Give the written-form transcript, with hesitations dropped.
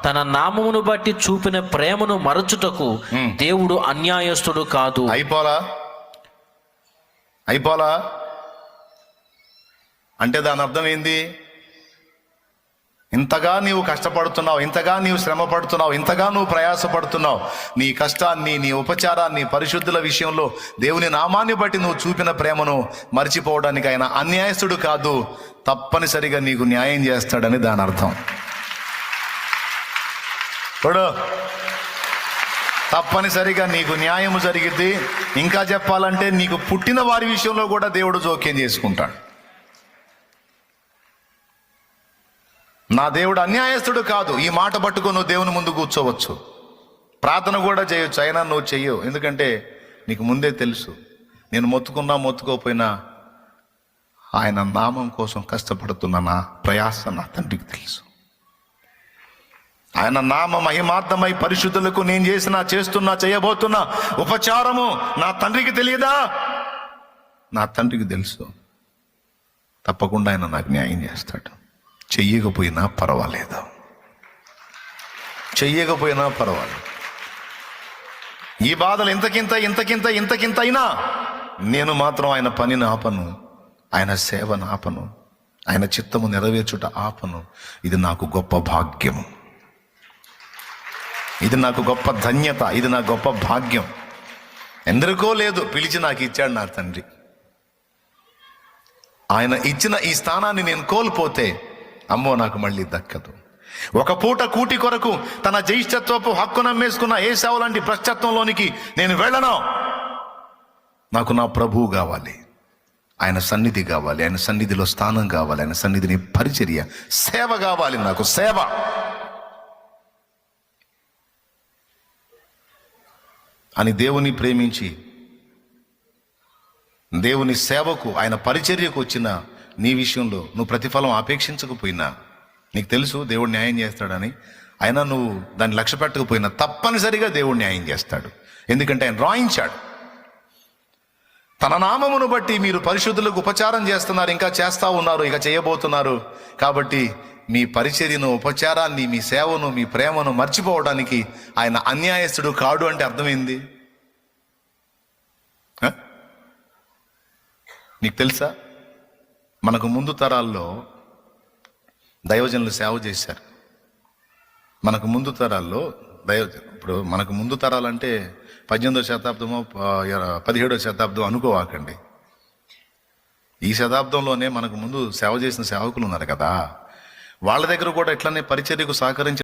తన నామమును బట్టి చూపిన ప్రేమను మరచుటకు దేవుడు అన్యాయస్తుడు కాదు. అయిపోలా అంటే దాని అర్థం ఏంది? ఇంతగా నీవు కష్టపడుతున్నావు, ఇంతగా నీవు శ్రమ పడుతున్నావు, ఇంతగా నువ్వు ప్రయాసపడుతున్నావు, నీ కష్టాన్ని, నీ ఉపచారాన్ని, పరిశుద్ధుల విషయంలో దేవుని నామాన్ని బట్టి నువ్వు చూపిన ప్రేమను మర్చిపోవడానికి ఆయన అన్యాయస్తుడు కాదు, తప్పనిసరిగా నీకు న్యాయం చేస్తాడని దాని అర్థం. చూడు, తప్పనిసరిగా నీకు న్యాయము జరిగిద్ది. ఇంకా చెప్పాలంటే నీకు పుట్టిన వారి విషయంలో కూడా దేవుడు జోక్యం చేసుకుంటాడు. నా దేవుడు అన్యాయస్తుడు కాదు. ఈ మాట పట్టుకొని నువ్వు దేవుని ముందు కూర్చోవచ్చు, ప్రార్థన కూడా చేయొచ్చు, అయినా నువ్వు చెయ్యవు. ఎందుకంటే నీకు ముందే తెలుసు, నేను మొత్తుకున్నా మొత్తుకోపోయినా ఆయన నామం కోసం కష్టపడుతున్న నా ప్రయాస నా తండ్రికి తెలుసు. ఆయన నామ మహిమార్థమై పరిశుద్ధులకు నేను చేస్తున్నా చేయబోతున్నా ఉపచారము నా తండ్రికి తెలియదా? నా తండ్రికి తెలుసు. తప్పకుండా ఆయన నాకు న్యాయం చేస్తాడు. చెయ్యకపోయినా పర్వాలేదు, చెయ్యకపోయినా పర్వాలేదు. ఈ బాధలు ఇంతకింత అయినా నేను మాత్రం ఆయన పనిని ఆపను, ఆయన సేవను ఆపను, ఆయన చిత్తము నెరవేర్చుట ఆపను. ఇది నాకు గొప్ప భాగ్యం, ఇది నాకు గొప్ప ధన్యత, ఇది నా గొప్ప భాగ్యం. ఎందరికో లేదు, పిలిచి నాకు ఇచ్చాడు నా తండ్రి. ఆయన ఇచ్చిన ఈ స్థానాన్ని నేను కోల్పోతే అమ్మో నాకు మళ్ళీ దక్కదు. ఒక పూట కూటి కొరకు తన జ్యేష్ఠత్వపు హక్కు నమ్మేసుకున్న ఏశావు లాంటి భ్రష్టత్వంలోనికి నేను వెళ్ళను. నాకు నా ప్రభువు కావాలి, ఆయన సన్నిధి కావాలి, ఆయన సన్నిధిలో స్థానం కావాలి, ఆయన సన్నిధిని పరిచర్య సేవ కావాలి, నాకు సేవ. అని దేవుని ప్రేమించి దేవుని సేవకు, ఆయన పరిచర్యకు వచ్చిన నీ విషయంలో నువ్వు ప్రతిఫలం అపేక్షించకపోయినా, నీకు తెలుసు దేవుడు న్యాయం చేస్తాడని, అయినా నువ్వు దాన్ని లక్ష్య పెట్టకపోయినా తప్పనిసరిగా దేవుడు న్యాయం చేస్తాడు. ఎందుకంటే ఆయన రాయించాడు, తన నామమును బట్టి మీరు పరిశుద్ధులకు ఉపచారం చేస్తున్నారు, ఇంకా చేస్తా ఉన్నారు, ఇక చేయబోతున్నారు. కాబట్టి మీ పరిచర్యను, ఉపచారాన్ని, మీ సేవను, మీ ప్రేమను మర్చిపోవడానికి ఆయన అన్యాయస్తుడు కాడు అంటే అర్థమైంది. నీకు తెలుసా, మనకు ముందు తరాల్లో దైవజనులు సేవ చేశారు. మనకు ముందు తరాల్లో ఇప్పుడు మనకు ముందు తరాలంటే 18వ శతాబ్దమో 17వ శతాబ్దం అనుకోవాకండి. ఈ శతాబ్దంలోనే మనకు ముందు సేవ చేసిన సేవకులు ఉన్నారు కదా, వాళ్ళ దగ్గర కూడా ఇట్లనే పరిచర్యకు సహకరించి